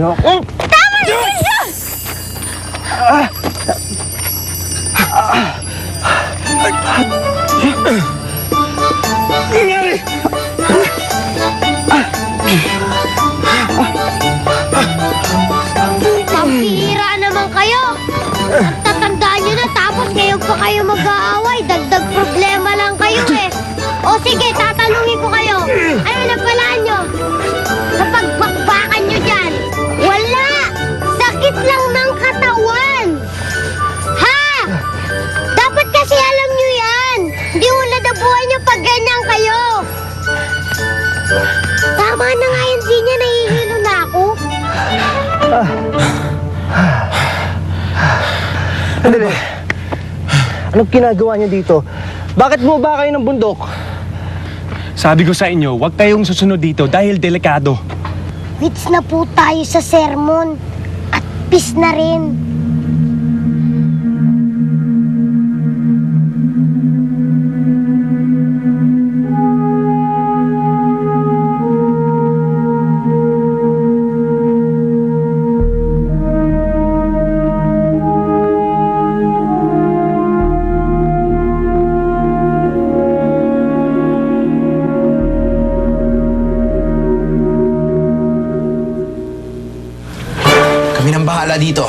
niyo ako. Tama na siya! Nangyari! Pampihira naman kayo! Ang tatandaan nyo na tapos ngayon pa kayo mag-aaway. Dagdag problema lang kayo eh. O sige, tatanungin ko kayo. Ano na palaan nyo? Sa pagbakbakan nyo dyan? Wala! Sakit lang ng katawan! Ha? Dapat kasi alam nyo yan! Hindi ulad ang buhay nyo pag ganyan kayo! Tama na nga yan, Zinya. Nahihilo na ako. Andali. Anong ginagawa niyo dito? Bakit bumaba kayo ng bundok? Sabi ko sa inyo, huwag kayong susunod dito dahil delikado. Quits na po tayo sa sermon. At peace na rin. Kami nang bahala dito.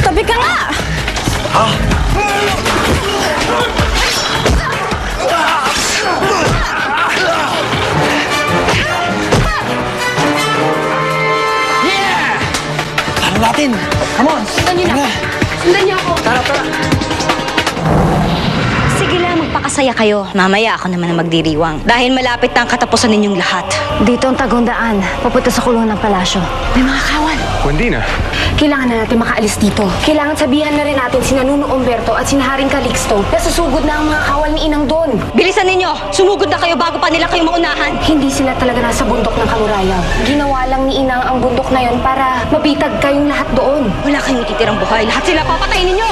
Tabi ka nga! Tara natin! Come on! Sundan niyo na! Sundan niyo ako! Tara, tara! Sige lang, magpakasaya kayo. Mamaya ako naman ang magdiriwang. Dahil malapit na ang katapusan ninyong lahat. Dito ang Tagondaan, papunta sa kulungan ng palasyo. May mga kawan. Kundi na. Kailangan na natin makaalis dito. Kailangan sabihan na rin natin sina Nuno Umberto at sina Haring Calixto na susugod na ang mga kawal ni Inang Don. Bilisan ninyo! Sumugod na kayo bago pa nila kayo maunahan! Hindi sila talaga nasa bundok ng Kamurayaw. Ginawa lang ni Inang ang bundok na yon para mabitag kayong lahat doon. Wala kayong ititirang buhay. Lahat sila papatayin ninyo!